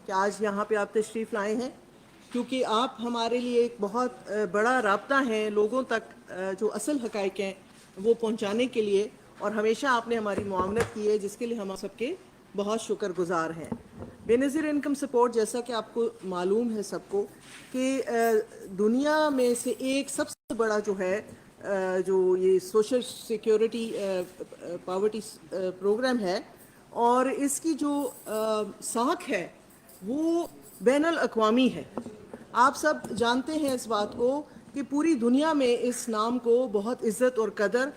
کہ آج یہاں پہ آپ تشریف لائے ہیں، کیونکہ آپ ہمارے لیے ایک بہت بڑا رابطہ ہیں لوگوں تک جو اصل حقائق ہیں وہ پہنچانے کے لیے، اور ہمیشہ آپ نے ہماری معاونت کی ہے، جس کے لیے ہم سب کے بہت شکر گزار ہیں۔ بے نظیر انکم سپورٹ، جیسا کہ آپ کو معلوم ہے سب کو، کہ دنیا میں سے ایک سب سے بڑا جو ہے جو یہ سوشل سیکیورٹی پاورٹی پروگرام ہے، اور اس کی جو ساکھ ہے وہ بین الاقوامی ہے۔ آپ سب جانتے ہیں اس بات کو کہ پوری دنیا میں اس نام کو بہت عزت اور قدر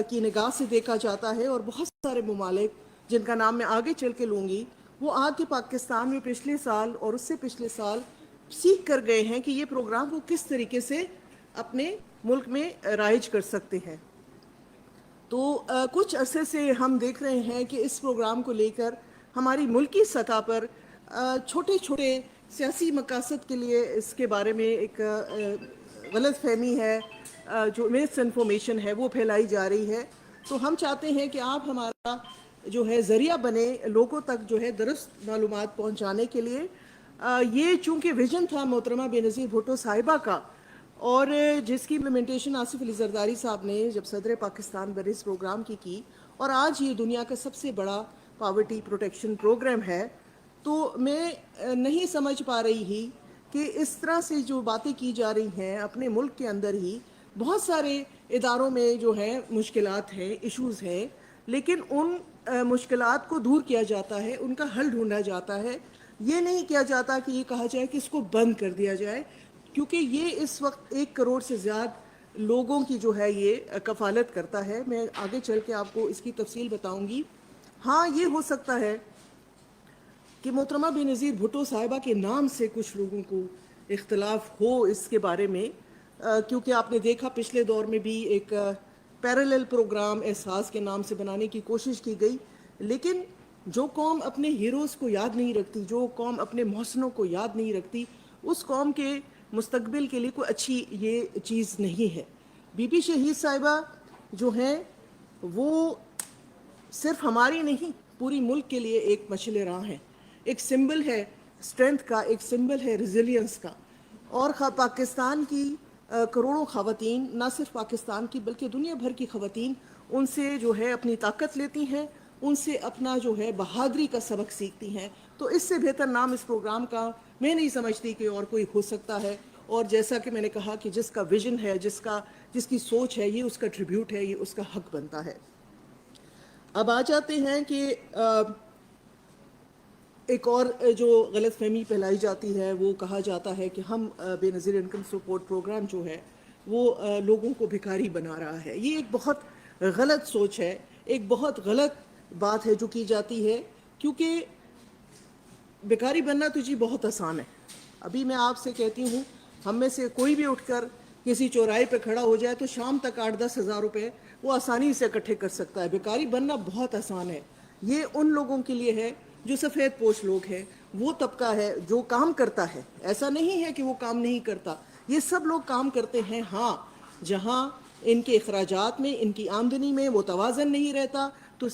کی نگاہ سے دیکھا جاتا ہے، اور بہت سارے ممالک جن کا نام میں آگے چل کے لوں گی، وہ آ کے پاکستان میں پچھلے سال اور اس سے پچھلے سال سیکھ کر گئے ہیں کہ یہ پروگرام وہ کس طریقے سے اپنے ملک میں رائج کر سکتے ہیں۔ تو کچھ عرصے سے ہم دیکھ رہے ہیں کہ اس پروگرام کو لے کر ہماری ملکی سطح پر چھوٹے چھوٹے سیاسی مقاصد کے لیے اس کے بارے میں ایک غلط فہمی ہے، جو مس انفارمیشن ہے وہ پھیلائی جا رہی ہے۔ تو ہم چاہتے ہیں کہ آپ ہمارا جو ہے ذریعہ بنے لوگوں تک جو ہے درست معلومات پہنچانے کے لیے۔ یہ چونکہ ویژن تھا محترمہ بے نظیر بھٹو صاحبہ کا، اور جس کی امپلیمنٹیشن آصف علی زرداری صاحب نے جب صدر پاکستان بر اس پروگرام کی، اور آج یہ دنیا کا سب سے بڑا پاورٹی پروٹیکشن پروگرام ہے، تو میں نہیں سمجھ پا رہی ہی کہ اس طرح سے جو باتیں کی جا رہی ہیں اپنے ملک کے اندر ہی بہت سارے اداروں میں جو ہے مشکلات ہیں، ایشوز ہیں، لیکن ان مشکلات کو دور کیا جاتا ہے، ان کا حل ڈھونڈا جاتا ہے۔ یہ نہیں کیا جاتا کہ یہ کہا جائے کہ اس کو بند کر دیا جائے، کیونکہ یہ اس وقت 1 کروڑ سے زیادہ لوگوں کی جو ہے یہ کفالت کرتا ہے۔ میں آگے چل کے آپ کو اس کی تفصیل بتاؤں گی۔ ہاں، یہ ہو سکتا ہے کہ محترمہ بے نظیر بھٹو صاحبہ کے نام سے کچھ لوگوں کو اختلاف ہو اس کے بارے میں، کیونکہ آپ نے دیکھا پچھلے دور میں بھی ایک پیرالل پروگرام احساس کے نام سے بنانے کی کوشش کی گئی، لیکن جو قوم اپنے ہیروز کو یاد نہیں رکھتی، جو قوم اپنے محسنوں کو یاد نہیں رکھتی، اس قوم کے مستقبل کے لیے کوئی اچھی یہ چیز نہیں ہے۔ بی بی شہید صاحبہ جو ہیں وہ صرف ہماری نہیں، پوری ملک کے لیے ایک مشعل راہ ہے، ایک سمبل ہے اسٹرینتھ کا، ایک سمبل ہے ریزیلینس کا۔ اور پاکستان کی کروڑوں خواتین، نہ صرف پاکستان کی بلکہ دنیا بھر کی خواتین ان سے جو ہے اپنی طاقت لیتی ہیں، ان سے اپنا جو ہے بہادری کا سبق سیکھتی ہیں۔ تو اس سے بہتر نام اس پروگرام کا میں نہیں سمجھتی کہ اور کوئی ہو سکتا ہے۔ اور جیسا کہ میں نے کہا کہ جس کا ویژن ہے، جس کی سوچ ہے، یہ اس کا ٹریبیوٹ ہے، یہ اس کا حق بنتا ہے۔ اب آ جاتے ہیں کہ ایک اور جو غلط فہمی پھیلائی جاتی ہے، وہ کہا جاتا ہے کہ ہم بے نظیر انکم سپورٹ پروگرام جو ہے وہ لوگوں کو بھکاری بنا رہا ہے۔ یہ ایک بہت غلط سوچ ہے، ایک بہت غلط بات ہے جو کی جاتی ہے، کیونکہ بھکاری بننا تو جی بہت آسان ہے۔ ابھی میں آپ سے کہتی ہوں، ہم میں سے کوئی بھی اٹھ کر کسی چوراہے پہ کھڑا ہو جائے تو شام تک 8-10 ہزار روپے وہ آسانی سے اکٹھے کر سکتا ہے۔ بھکاری بننا بہت آسان ہے۔ یہ ان لوگوں کے لیے ہے جو سفید پوش لوگ ہیں، وہ طبقہ ہے جو کام کرتا ہے۔ ایسا نہیں ہے کہ وہ کام نہیں کرتا، یہ سب لوگ کام کرتے ہیں۔ ہاں، جہاں ان کے اخراجات میں، ان کی آمدنی میں وہ توازن نہیں رہتا، تو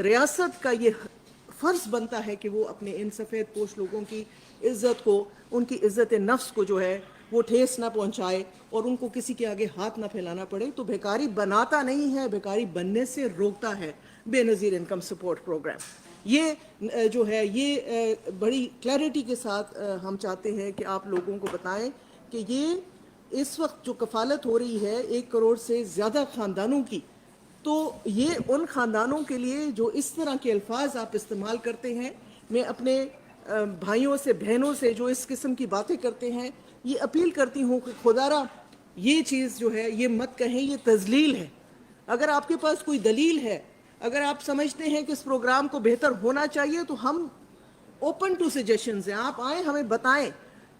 ریاست کا یہ فرض بنتا ہے کہ وہ اپنے ان سفید پوش لوگوں کی عزت کو، ان کی عزت نفس کو جو ہے وہ ٹھیس نہ پہنچائے، اور ان کو کسی کے آگے ہاتھ نہ پھیلانا پڑے۔ تو بھکاری بناتا نہیں ہے، بھکاری بننے سے روکتا ہے بے نظیر انکم سپورٹ پروگرام۔ یہ جو ہے یہ بڑی کلیئرٹی کے ساتھ ہم چاہتے ہیں کہ آپ لوگوں کو بتائیں کہ یہ اس وقت جو کفالت ہو رہی ہے 1 کروڑ سے زیادہ خاندانوں کی، تو یہ ان خاندانوں کے لیے جو اس طرح کے الفاظ آپ استعمال کرتے ہیں، میں اپنے بھائیوں سے، بہنوں سے جو اس قسم کی باتیں کرتے ہیں، یہ اپیل کرتی ہوں کہ خدا را یہ چیز جو ہے یہ مت کہیں، یہ تذلیل ہے۔ اگر آپ کے پاس کوئی دلیل ہے، اگر آپ سمجھتے ہیں کہ اس پروگرام کو بہتر ہونا چاہیے، تو ہم اوپن ٹو سجیشنز ہیں، آپ آئیں، ہمیں بتائیں۔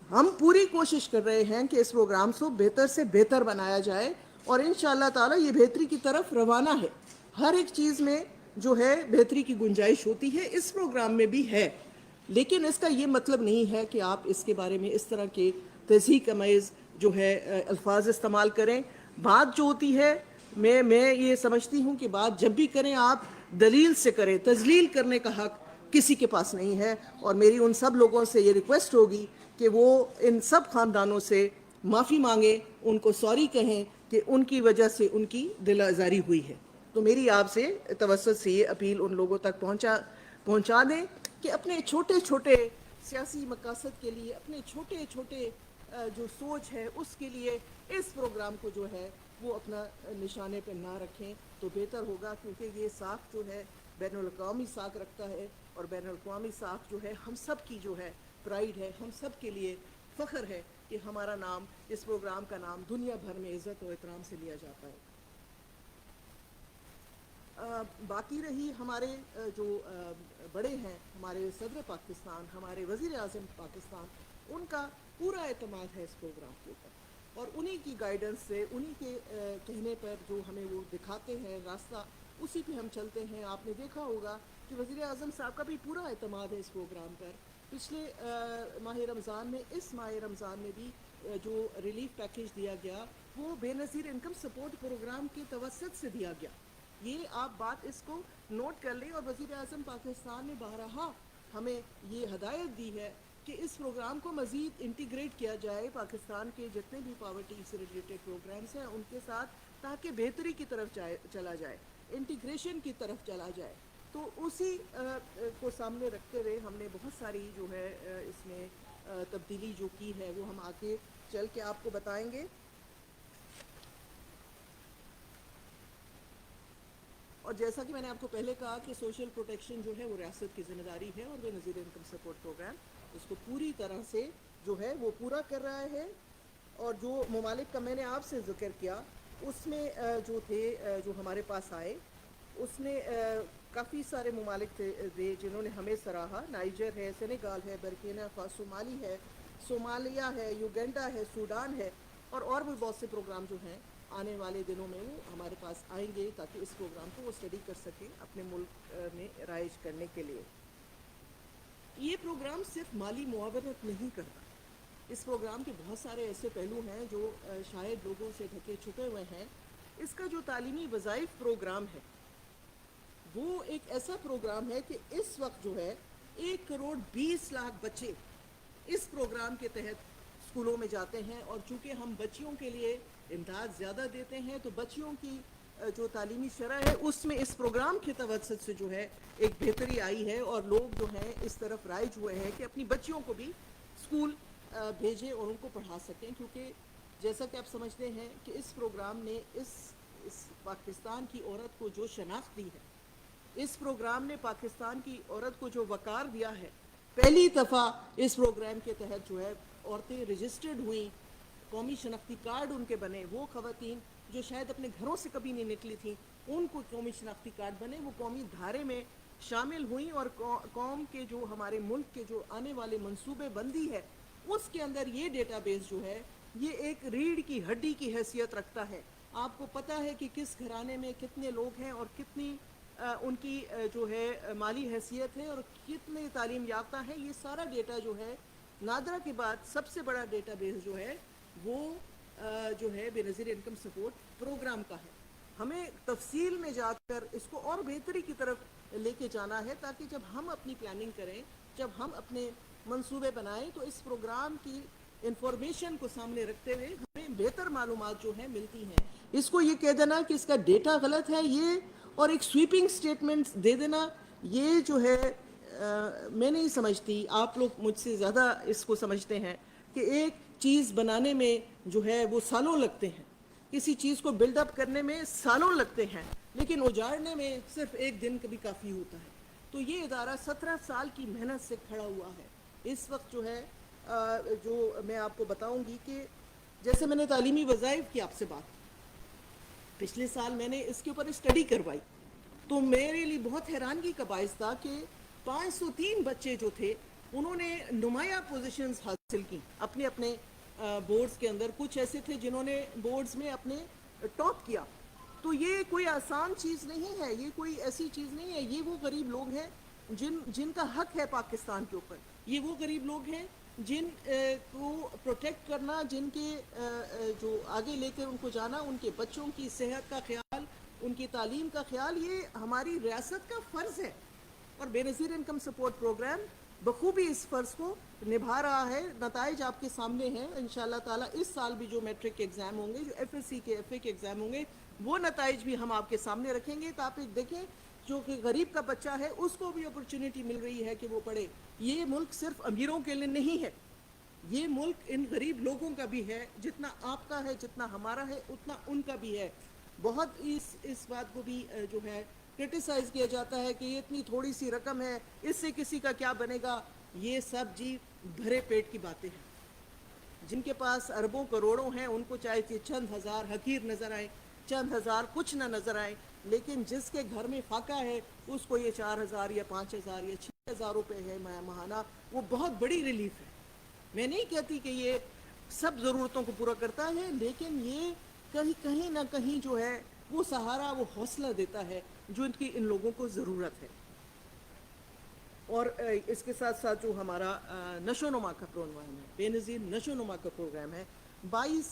ہم پوری کوشش کر رہے ہیں کہ اس پروگرام کو بہتر سے بہتر بنایا جائے، اور انشاءاللہ تعالی یہ بہتری کی طرف روانہ ہے۔ ہر ایک چیز میں جو ہے بہتری کی گنجائش ہوتی ہے، اس پروگرام میں بھی ہے، لیکن اس کا یہ مطلب نہیں ہے کہ آپ اس کے بارے میں اس طرح کے تضحیک امیز جو ہے الفاظ استعمال کریں۔ بات جو ہوتی ہے، میں یہ سمجھتی ہوں کہ بات جب بھی کریں آپ دلیل سے کریں، تذلیل کرنے کا حق کسی کے پاس نہیں ہے. اور میری ان سب لوگوں سے یہ ریکویسٹ ہوگی کہ وہ ان سب خاندانوں سے معافی مانگیں, ان کو سوری کہیں کہ ان کی وجہ سے ان کی دل آزاری ہوئی ہے. تو میری آپ سے توسط سے یہ اپیل ان لوگوں تک پہنچا دیں کہ اپنے چھوٹے چھوٹے سیاسی مقاصد کے لیے, اپنے چھوٹے چھوٹے جو سوچ ہے اس کے لیے اس پروگرام کو جو ہے وہ اپنا نشانے پہ نہ رکھیں تو بہتر ہوگا, کیونکہ یہ ساکھ جو ہے بین الاقوامی ساکھ رکھتا ہے, اور بین الاقوامی ساکھ جو ہے ہم سب کی جو ہے پرائیڈ ہے, ہم سب کے لیے فخر ہے کہ ہمارا نام, اس پروگرام کا نام دنیا بھر میں عزت و احترام سے لیا جاتا ہے. باقی رہی ہمارے جو بڑے ہیں, ہمارے صدر پاکستان, ہمارے وزیر اعظم پاکستان, ان کا پورا اعتماد ہے اس پروگرام کے اوپر, اور انہی کی گائیڈنس سے, انہی کے کہنے پر جو ہمیں وہ دکھاتے ہیں راستہ, اسی پہ ہم چلتے ہیں. آپ نے دیکھا ہوگا کہ وزیر اعظم صاحب کا بھی پورا اعتماد ہے اس پروگرام پر. پچھلے ماہ رمضان میں, اس ماہ رمضان میں بھی جو ریلیف پیکیج دیا گیا وہ بے نظیر انکم سپورٹ پروگرام کے توسط سے دیا گیا. یہ آپ بات اس کو نوٹ کر لیں, اور وزیر اعظم پاکستان نے بارہا ہمیں یہ ہدایت دی ہے کہ اس پروگرام کو مزید انٹیگریٹ کیا جائے پاکستان کے جتنے بھی پاورٹی سے ریلیٹڈ پروگرامز ہیں ان کے ساتھ, تاکہ بہتری کی طرف چلا جائے, انٹیگریشن کی طرف چلا جائے. تو اسی کو سامنے رکھتے ہوئے ہم نے بہت ساری جو ہے اس میں تبدیلی جو کی ہے وہ ہم آگے چل کے آپ کو بتائیں گے. اور جیسا کہ میں نے آپ کو پہلے کہا کہ سوشل پروٹیکشن جو ہے وہ ریاست کی ذمہ داری ہے, اور بے نظیر انکم سپورٹ پروگرام اس کو پوری طرح سے جو ہے وہ پورا کر رہا ہے. اور جو ممالک کا میں نے آپ سے ذکر کیا اس میں جو تھے, جو ہمارے پاس آئے, اس میں کافی سارے ممالک تھے جنہوں نے ہمیں سراہا. نائجر ہے, سینیگال ہے, برکینا فاسو مالی ہے, صومالیہ ہے, یوگینڈا ہے, سوڈان ہے, اور بھی بہت سے پروگرام جو ہیں آنے والے دنوں میں وہ ہمارے پاس آئیں گے تاکہ اس پروگرام کو وہ اسٹڈی کر سکیں اپنے ملک میں رائج کرنے کے لیے. یہ پروگرام صرف مالی معاونت نہیں کرتا, اس پروگرام کے بہت سارے ایسے پہلو ہیں جو شاید لوگوں سے ڈھکے چھپے ہوئے ہیں. اس کا جو تعلیمی وظائف پروگرام ہے وہ ایک ایسا پروگرام ہے کہ اس وقت جو ہے 1,20,00,000 بچے اس پروگرام کے تحت اسکولوں میں جاتے ہیں, اور چونکہ ہم بچیوں کے لیے امداد زیادہ دیتے ہیں تو بچیوں کی جو تعلیمی شرح ہے اس میں اس پروگرام کے توسط سے جو ہے ایک بہتری آئی ہے, اور لوگ جو ہیں اس طرف رائج ہوئے ہیں کہ اپنی بچیوں کو بھی اسکول بھیجیں اور ان کو پڑھا سکیں. کیونکہ جیسا کہ آپ سمجھتے ہیں کہ اس پروگرام نے اس پاکستان کی عورت کو جو شناخت دی ہے, اس پروگرام نے پاکستان کی عورت کو جو وقار دیا ہے, پہلی دفعہ اس پروگرام کے تحت جو ہے عورتیں رجسٹرڈ ہوئیں, قومی شناختی کارڈ ان کے بنے. وہ خواتین جو شاید اپنے گھروں سے کبھی نہیں نکلی تھیں ان کو قومی شناختی کارڈ بنے, وہ قومی دھارے میں شامل ہوئیں, اور قوم کے جو ہمارے ملک کے جو آنے والے منصوبے بندی ہے اس کے اندر یہ ڈیٹا بیس جو ہے یہ ایک ریڑھ کی ہڈی کی حیثیت رکھتا ہے. آپ کو پتہ ہے کہ کس گھرانے میں کتنے لوگ ہیں اور کتنی ان کی جو ہے مالی حیثیت ہے اور کتنے تعلیم یافتہ ہیں. یہ سارا ڈیٹا جو ہے نادرا کے بعد سب سے بڑا ڈیٹا بیس جو ہے وہ جو ہے بے نظیر انکم سپورٹ پروگرام کا ہے. ہمیں تفصیل میں جا کر اس کو اور بہتری کی طرف لے کے جانا ہے, تاکہ جب ہم اپنی پلاننگ کریں, جب ہم اپنے منصوبے بنائیں تو اس پروگرام کی انفارمیشن کو سامنے رکھتے ہوئے ہمیں بہتر معلومات جو ہیں ملتی ہیں. اس کو یہ کہہ دینا کہ اس کا ڈیٹا غلط ہے یہ, اور ایک سویپنگ سٹیٹمنٹ دے دینا, یہ جو ہے میں نہیں سمجھتی, آپ لوگ مجھ سے زیادہ اس کو سمجھتے ہیں کہ ایک چیز بنانے میں جو ہے وہ سالوں لگتے ہیں, کسی چیز کو بلڈ اپ کرنے میں سالوں لگتے ہیں, لیکن اجاڑنے میں صرف ایک دن کبھی کافی ہوتا ہے. تو یہ ادارہ 17 سال کی محنت سے کھڑا ہوا ہے. اس وقت جو ہے جو میں آپ کو بتاؤں گی کہ جیسے میں نے تعلیمی وظائف کی آپ سے بات, پچھلے سال میں نے اس کے اوپر اسٹڈی کروائی تو میرے لیے بہت حیرانگی کا باعث تھا کہ 503 بچے جو تھے انہوں نے نمایاں پوزیشنز حاصل کی اپنے اپنے بورڈز کے اندر. کچھ ایسے تھے جنہوں نے بورڈز میں اپنے ٹاپ کیا. تو یہ کوئی آسان چیز نہیں ہے, یہ کوئی ایسی چیز نہیں ہے. یہ وہ غریب لوگ ہیں جن کا حق ہے پاکستان کے اوپر. یہ وہ غریب لوگ ہیں جن کو پروٹیکٹ کرنا, جن کے جو آگے لے کر ان کو جانا, ان کے بچوں کی صحت کا خیال, ان کی تعلیم کا خیال, یہ ہماری ریاست کا فرض ہے. اور بے نظیر انکم سپورٹ پروگرام بخوبی اس فرض کو نبھا رہا ہے. نتائج آپ کے سامنے ہیں انشاءاللہ تعالیٰ. اس سال بھی جو میٹرک کے ایگزام ہوں گے, جو ایف ایس سی کے ایف اے کے ایگزام ہوں گے, وہ نتائج بھی ہم آپ کے سامنے رکھیں گے. تو آپ ایک دیکھیں جو کہ غریب کا بچہ ہے اس کو بھی اپرچونٹی مل رہی ہے کہ وہ پڑھے. یہ ملک صرف امیروں کے لیے نہیں ہے, یہ ملک ان غریب لوگوں کا بھی ہے. جتنا آپ کا ہے, جتنا ہمارا ہے, اتنا ان کا بھی ہے. بہت اس بات کو بھی جو ہے کرٹیسائز کیا جاتا ہے کہ یہ اتنی تھوڑی سی رقم ہے, اس سے کسی کا کیا بنے گا. یہ سب جی بھرے پیٹ کی باتیں ہیں. جن کے پاس اربوں کروڑوں ہیں ان کو چاہے کہ چند ہزار حقیر نظر آئیں, چند ہزار کچھ نہ نظر آئیں, لیکن جس کے گھر میں فاقہ ہے اس کو یہ 4,000 یا 5,000 یا 6,000 روپے ہے ماہانہ, وہ بہت بڑی ریلیف ہے. میں نہیں کہتی کہ یہ سب ضرورتوں کو پورا کرتا ہے, لیکن یہ کہیں نہ کہیں جو ہے وہ سہارا, وہ حوصلہ دیتا ہے جو ان لوگوں کو ضرورت ہے. اور اس کے ساتھ ساتھ جو ہمارا نشو و نما کا پروگرام ہے, بے نظیر نشو و نما کا پروگرام ہے. 22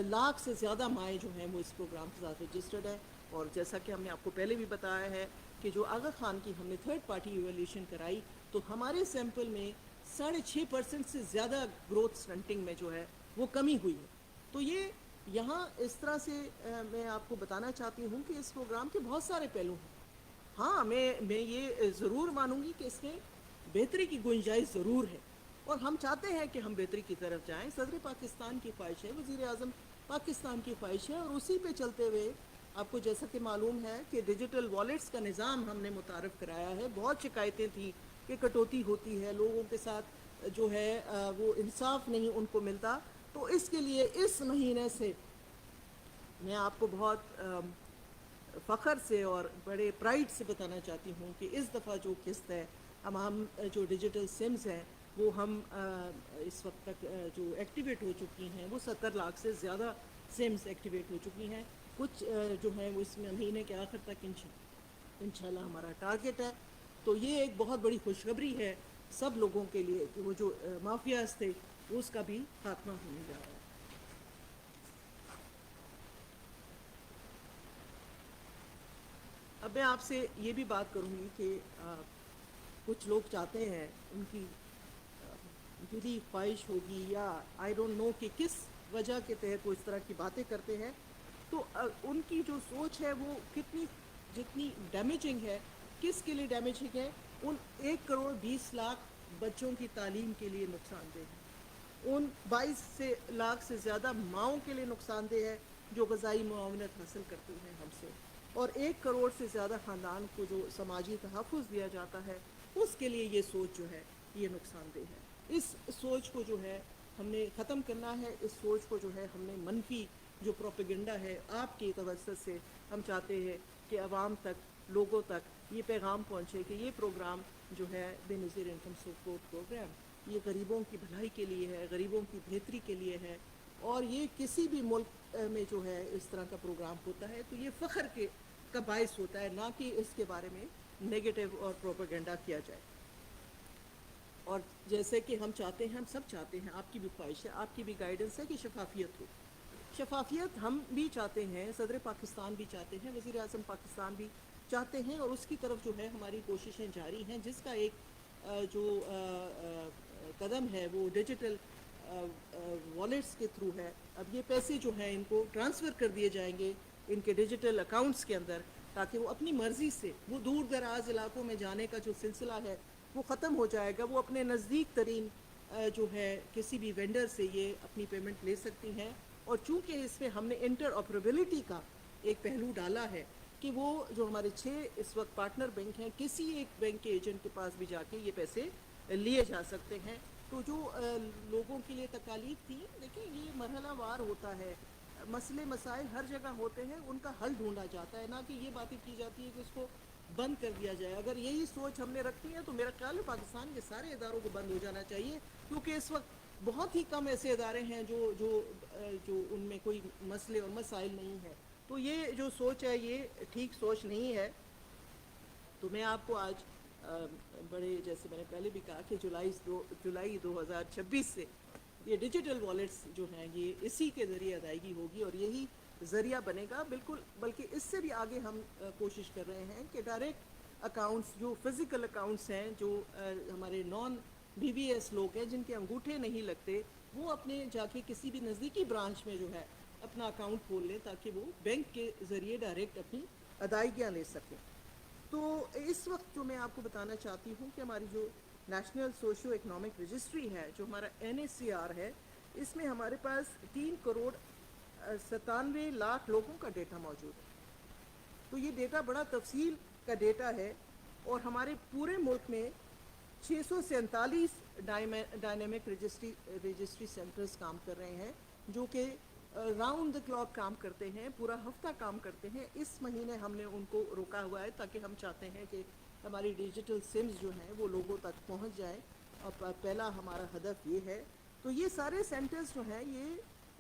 لاکھ سے زیادہ مائیں جو ہیں وہ اس پروگرام کے ساتھ رجسٹرڈ ہیں. اور جیسا کہ ہم نے آپ کو پہلے بھی بتایا ہے کہ جو آغا خان کی ہم نے تھرڈ پارٹی ایویلیوشن کرائی, تو ہمارے سیمپل میں 6.5% سے زیادہ گروتھ سٹنٹنگ میں جو ہے وہ کمی ہوئی ہے. تو یہ یہاں اس طرح سے میں آپ کو بتانا چاہتی ہوں کہ اس پروگرام کے بہت سارے پہلو ہیں. ہاں میں یہ ضرور مانوں گی کہ اس میں بہتری کی گنجائش ضرور ہے, اور ہم چاہتے ہیں کہ ہم بہتری کی طرف جائیں. صدر پاکستان کی خواہش ہے, وزیر اعظم پاکستان کی خواہش ہے, اور اسی پہ چلتے ہوئے آپ کو جیسا کہ معلوم ہے کہ ڈیجیٹل والیٹس کا نظام ہم نے متعارف کرایا ہے. بہت شکایتیں تھیں کہ کٹوتی ہوتی ہے, لوگوں کے ساتھ جو ہے وہ انصاف نہیں ان کو ملتا. تو اس کے لیے اس مہینے سے میں آپ کو بہت فخر سے اور بڑے پرائڈ سے بتانا چاہتی ہوں کہ اس دفعہ جو قسط ہے, ہم جو ڈیجیٹل سمز ہیں وہ ہم اس وقت تک جو ایکٹیویٹ ہو چکی ہیں وہ 70 لاکھ سے زیادہ سمز ایکٹیویٹ ہو چکی ہیں. کچھ جو ہیں وہ اس مہینے کے آخر تک انشاءاللہ ہمارا ٹارگٹ ہے. تو یہ ایک بہت بڑی خوشخبری ہے سب لوگوں کے لیے کہ وہ جو مافیاز تھے اس کا بھی خاتمہ ہونے جا رہا ہے. اب میں آپ سے یہ بھی بات کروں گی کہ کچھ لوگ چاہتے ہیں, ان کی دلی خواہش ہوگی یا آئی ڈونٹ نو کہ کس وجہ کے تحت وہ اس طرح کی باتیں کرتے ہیں, تو ان کی جو سوچ ہے وہ جتنی ڈیمیجنگ ہے, کس کے لیے ڈیمیجنگ ہے. ان 1,20,00,000 بچوں کی تعلیم کے لیے نقصان دہ ہے, ان 22 لاکھ سے زیادہ ماؤں کے لیے نقصان دہ ہے جو غذائی معاونت حاصل کرتے ہیں ہم سے, اور 1 کروڑ سے زیادہ خاندان کو جو سماجی تحفظ دیا جاتا ہے اس کے لیے یہ سوچ جو ہے یہ نقصان دہ ہے. اس سوچ کو جو ہے ہم نے ختم کرنا ہے. اس سوچ کو جو ہے ہم نے منفی جو پروپیگنڈا ہے آپ کی توسط سے ہم چاہتے ہیں کہ عوام تک, لوگوں تک یہ پیغام پہنچے کہ یہ پروگرام جو ہے بے نظیر انکم سپورٹ پروگرام یہ غریبوں کی بھلائی کے لیے ہے, غریبوں کی بہتری کے لیے ہے. اور یہ کسی بھی ملک میں جو ہے اس طرح کا پروگرام ہوتا ہے تو یہ فخر کا باعث ہوتا ہے, نہ کہ اس کے بارے میں نیگیٹو اور پروپیگنڈا کیا جائے. اور جیسے کہ ہم چاہتے ہیں, ہم سب چاہتے ہیں, آپ کی بھی خواہش ہے, آپ کی بھی گائیڈنس ہے کہ شفافیت ہو. شفافیت ہم بھی چاہتے ہیں, صدر پاکستان بھی چاہتے ہیں, وزیر اعظم پاکستان بھی چاہتے ہیں, اور اس کی طرف جو ہے ہماری کوششیں جاری ہیں, جس کا ایک جو قدم ہے وہ ڈیجیٹل والیٹس کے تھرو ہے. اب یہ پیسے جو ہیں ان کو ٹرانسفر کر دیے جائیں گے ان کے ڈیجیٹل اکاؤنٹس کے اندر, تاکہ وہ اپنی مرضی سے وہ دور دراز علاقوں میں جانے کا جو سلسلہ ہے وہ ختم ہو جائے گا. وہ اپنے نزدیک ترین جو ہے کسی بھی وینڈر سے یہ اپنی پیمنٹ لے سکتی ہیں. اور چونکہ اس میں ہم نے انٹر آپریبلٹی کا ایک پہلو ڈالا ہے کہ وہ جو ہمارے 6 اس وقت پارٹنر بینک ہیں, کسی ایک بینک کے ایجنٹ کے پاس بھی جا کے یہ پیسے لیے جا سکتے ہیں. تو جو لوگوں کے لیے تکالیف تھی, دیکھیں یہ مرحلہ وار ہوتا ہے, مسئلے مسائل ہر جگہ ہوتے ہیں, ان کا حل ڈھونڈا جاتا ہے, نہ کہ یہ باتیں کی جاتی ہے کہ اس کو بند کر دیا جائے. اگر یہی سوچ ہم نے رکھی ہے تو میرا خیال ہے پاکستان کے سارے اداروں کو بند ہو جانا چاہیے, کیونکہ اس وقت بہت ہی کم ایسے ادارے ہیں جو ان میں کوئی مسئلے اور مسائل نہیں ہیں. تو یہ جو سوچ ہے یہ ٹھیک سوچ نہیں ہے. تو میں آپ کو آج بڑے, جیسے میں نے پہلے بھی کہا کہ جولائی 2026 سے یہ ڈیجیٹل والیٹس جو ہیں یہ اسی کے ذریعے ادائیگی ہوگی, اور یہی ذریعہ بنے گا بالکل. بلکہ اس سے بھی آگے ہم کوشش کر رہے ہیں کہ ڈائریکٹ اکاؤنٹس جو فزیکل اکاؤنٹس ہیں، جو ہمارے نان بی بی ایس لوگ ہیں جن کے انگوٹھے نہیں لگتے، وہ اپنے جا کے کسی بھی نزدیکی برانچ میں جو ہے اپنا اکاؤنٹ کھول لیں تاکہ وہ بینک کے ذریعے ڈائریکٹ اپنی ادائیگیاں لے سکیں۔ تو اس وقت جو میں آپ کو بتانا چاہتی ہوں کہ ہماری جو نیشنل سوشو اکنامک رجسٹری ہے، جو ہمارا NACR ہے، اس میں ہمارے پاس 3,97,00,000 لوگوں کا ڈیٹا موجود ہے۔ تو یہ ڈیٹا بڑا تفصیل کا ڈیٹا ہے، اور ہمارے پورے ملک میں 647 ڈائنامک رجسٹری سینٹرز کام کر رہے ہیں، جو کہ راؤنڈ دا کلاک کام کرتے ہیں، پورا ہفتہ کام کرتے ہیں۔ اس مہینے ہم نے ان کو روکا ہوا ہے تاکہ ہم چاہتے ہیں کہ ہماری ڈیجیٹل سمز جو ہیں وہ لوگوں تک پہنچ جائیں، اور پہلا ہمارا ہدف یہ ہے۔ تو یہ سارے سینٹرز جو ہیں یہ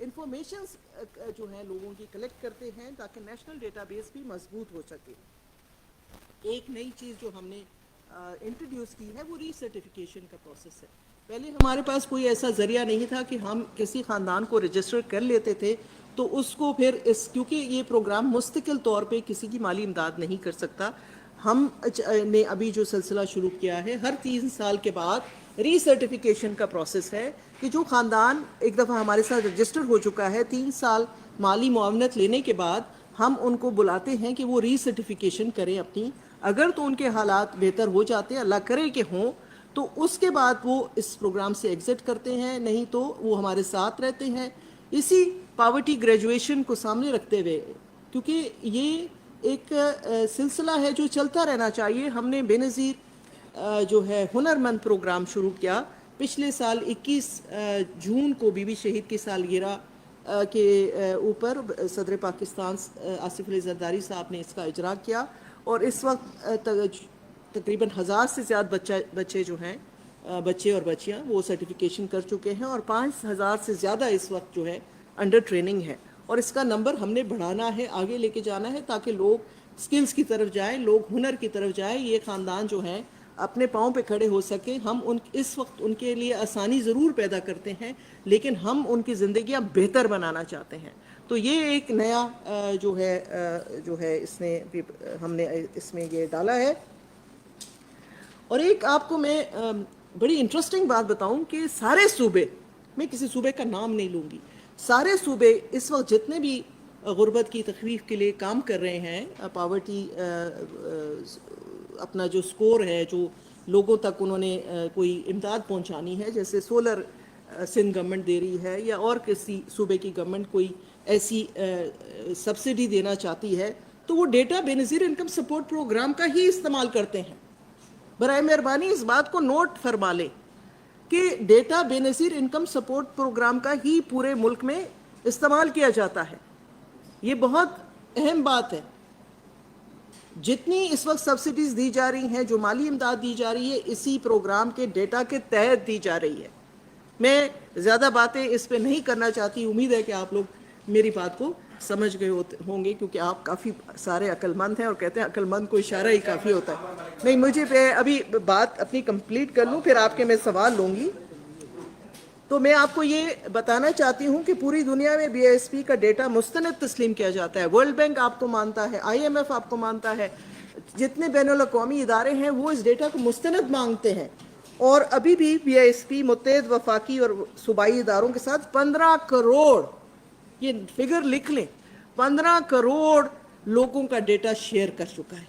انفارمیشنز جو ہیں لوگوں کی کلیکٹ کرتے ہیں تاکہ نیشنل ڈیٹا بیس بھی مضبوط ہو سکے۔ ایک نئی چیز جو ہم نے انٹروڈیوس کی ہے وہ ری سرٹیفکیشن کا پروسیس ہے۔ پہلے ہمارے پاس کوئی ایسا ذریعہ نہیں تھا کہ ہم کسی خاندان کو رجسٹر کر لیتے تھے تو اس کو پھر کیونکہ یہ پروگرام مستقل طور پہ کسی کی مالی امداد نہیں کر سکتا، ہم نے ابھی جو سلسلہ شروع کیا ہے، ہر 3 سال کے بعد ری سرٹیفکیشن کا پروسیس ہے کہ جو خاندان ایک دفعہ ہمارے ساتھ رجسٹر ہو چکا ہے، 3 سال مالی معاونت لینے کے بعد ہم ان کو بلاتے ہیں کہ وہ ری سرٹیفکیشن کریں اپنی۔ اگر تو ان کے حالات بہتر ہو جاتے ہیں، اللہ کرے کہ ہوں، تو اس کے بعد وہ اس پروگرام سے ایگزٹ کرتے ہیں، نہیں تو وہ ہمارے ساتھ رہتے ہیں۔ اسی پاورٹی گریجویشن کو سامنے رکھتے ہوئے، کیونکہ یہ ایک سلسلہ ہے جو چلتا رہنا چاہیے، ہم نے بے نظیر جو ہے ہنرمند پروگرام شروع کیا پچھلے سال 21 جون کو بی بی شہید کی سالگرہ کے اوپر صدر پاکستان آصف علی زرداری صاحب نے اس کا اجرا کیا، اور اس وقت تقریباً 1000 سے زیادہ بچے جو ہیں، بچے اور بچیاں، وہ سرٹیفکیشن کر چکے ہیں، اور 5000 سے زیادہ اس وقت جو ہے انڈر ٹریننگ ہے، اور اس کا نمبر ہم نے بڑھانا ہے، آگے لے کے جانا ہے تاکہ لوگ سکلز کی طرف جائیں، لوگ ہنر کی طرف جائیں، یہ خاندان جو ہیں اپنے پاؤں پہ کھڑے ہو سکیں۔ ہم اس وقت ان کے لیے آسانی ضرور پیدا کرتے ہیں، لیکن ہم ان کی زندگیاں بہتر بنانا چاہتے ہیں۔ تو یہ ایک نیا جو ہے اس نے ہم نے اس میں یہ ڈالا ہے۔ اور ایک آپ کو میں بڑی انٹرسٹنگ بات بتاؤں کہ سارے صوبے، میں کسی صوبے کا نام نہیں لوں گی، سارے صوبے اس وقت جتنے بھی غربت کی تخفیف کے لیے کام کر رہے ہیں، پاورٹی اپنا جو سکور ہے، جو لوگوں تک انہوں نے کوئی امداد پہنچانی ہے، جیسے سولر سندھ گورنمنٹ دے رہی ہے، یا اور کسی صوبے کی گورنمنٹ کوئی ایسی سبسڈی دینا چاہتی ہے، تو وہ ڈیٹا بے نظیر انکم سپورٹ پروگرام کا ہی استعمال کرتے ہیں۔ برائے مہربانی اس بات کو نوٹ فرما لیں کہ ڈیٹا بے نظیر انکم سپورٹ پروگرام کا ہی پورے ملک میں استعمال کیا جاتا ہے۔ یہ بہت اہم بات ہے۔ جتنی اس وقت سبسڈیز دی جا رہی ہیں، جو مالی امداد دی جا رہی ہے، اسی پروگرام کے ڈیٹا کے تحت دی جا رہی ہے۔ میں زیادہ باتیں اس پہ نہیں کرنا چاہتی، امید ہے کہ آپ لوگ میری بات کو سمجھ گئے ہوں گے، کیونکہ آپ کافی سارے عقل مند ہیں، اور کہتے ہیں عقل مند کو اشارہ ہی کافی ہوتا ہے۔ نہیں، مجھے ابھی بات اپنی کمپلیٹ کر لوں، پھر آپ کے میں سوال لوں گی۔ تو میں آپ کو یہ بتانا چاہتی ہوں کہ پوری دنیا میں BISP کا ڈیٹا مستند تسلیم کیا جاتا ہے۔ ورلڈ بینک آپ کو مانتا ہے، IMF آپ کو مانتا ہے، جتنے بین الاقوامی ادارے ہیں وہ اس ڈیٹا کو مستند مانگتے ہیں، اور ابھی بھی BISP متحد وفاقی اور صوبائی اداروں کے ساتھ 15 کروڑ، یہ فگر لکھ لیں، 15 کروڑ لوگوں کا ڈیٹا شیئر کر چکا ہے۔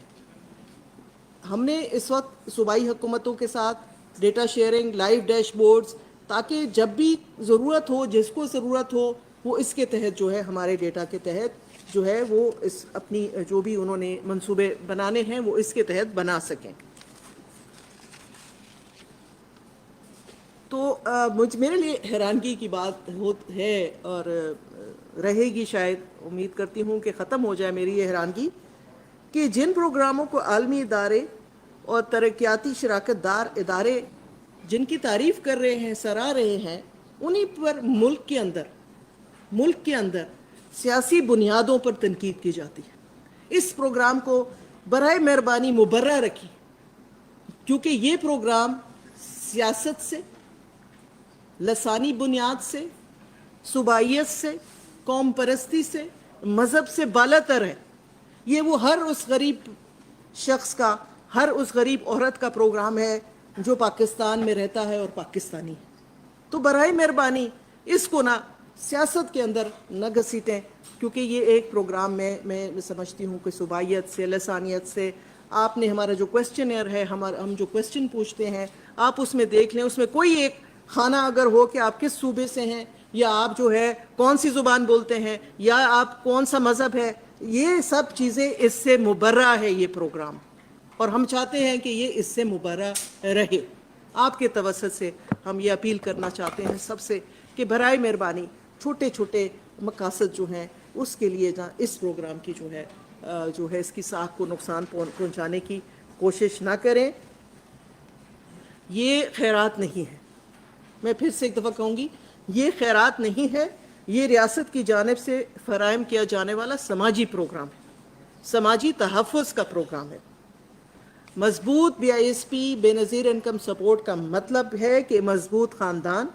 ہم نے اس وقت صوبائی حکومتوں کے ساتھ data sharing, live dash boards, تاکہ جب بھی ضرورت ہو، جس کو ضرورت ہو، وہ اس کے تحت جو ہے ہمارے ڈیٹا کے تحت جو ہے وہ اپنی جو بھی انہوں نے منصوبے بنانے ہیں وہ اس کے تحت بنا سکیں۔ تو میرے لیے حیرانگی کی بات ہے، اور رہے گی شاید، امید کرتی ہوں کہ ختم ہو جائے میری یہ حیرانگی، کہ جن پروگراموں کو عالمی ادارے اور ترقیاتی شراکت دار ادارے جن کی تعریف کر رہے ہیں، سراہ رہے ہیں، انہی پر ملک کے اندر سیاسی بنیادوں پر تنقید کی جاتی ہے۔ اس پروگرام کو برائے مہربانی مبرہ رکھیں، کیونکہ یہ پروگرام سیاست سے، لسانی بنیاد سے، صوبائیت سے، قوم پرستی سے، مذہب سے بالاتر ہے۔ یہ وہ ہر اس غریب شخص کا ہر اس غریب عورت کا پروگرام ہے جو پاکستان میں رہتا ہے اور پاکستانی ہے. تو برائے مہربانی اس کو نہ سیاست کے اندر نہ گھسیٹیں, کیونکہ یہ ایک پروگرام میں سمجھتی ہوں کہ صوبائیت سے, لسانیت سے, آپ نے ہمارا جو کویسچنئر ہے, ہم جو کویسچن پوچھتے ہیں آپ اس میں دیکھ لیں, اس میں کوئی ایک خانہ اگر ہو کہ آپ کس صوبے سے ہیں, یا آپ جو ہے کون سی زبان بولتے ہیں, یا آپ کون سا مذہب ہے, یہ سب چیزیں اس سے مبرہ ہے یہ پروگرام, اور ہم چاہتے ہیں کہ یہ اس سے مبرہ رہے. آپ کے توسط سے ہم یہ اپیل کرنا چاہتے ہیں سب سے کہ برائے مہربانی چھوٹے چھوٹے مقاصد جو ہیں اس کے لیے اس پروگرام کی جو ہے اس کی ساکھ کو نقصان پہنچانے کی کوشش نہ کریں. یہ خیرات نہیں ہے, میں پھر سے ایک دفعہ کہوں گی, یہ خیرات نہیں ہے, یہ ریاست کی جانب سے فراہم کیا جانے والا سماجی پروگرام ہے, سماجی تحفظ کا پروگرام ہے. مضبوط BISP بے نظیر انکم سپورٹ کا مطلب ہے کہ مضبوط خاندان,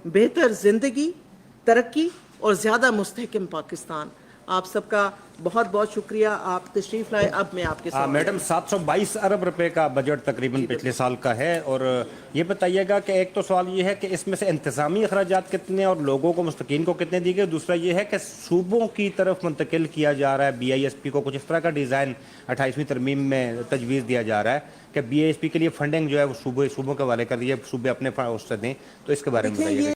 بہتر زندگی, ترقی اور زیادہ مستحکم پاکستان. آپ سب کا بہت بہت شکریہ, آپ تشریف لائے. اب میں آپ کے ساتھ میڈم 722 ارب روپے کا بجٹ تقریباً پچھلے سال کا ہے, اور یہ بتائیے گا کہ ایک تو سوال یہ ہے کہ اس میں سے انتظامی اخراجات کتنے اور لوگوں کو مستقین کو کتنے دی گئے, دوسرا یہ ہے کہ صوبوں کی طرف منتقل کیا جا رہا ہے BISP کو, کچھ اس طرح کا ڈیزائن 28ویں ترمیم میں تجویز دیا جا رہا ہے کہ BISP کے لیے فنڈنگ جو ہے وہ صوبوں کے حوالے کر دیے, صوبے اپنے اس سے دیں, تو اس کے بارے میں دیکھیں بتائیے گا. یہ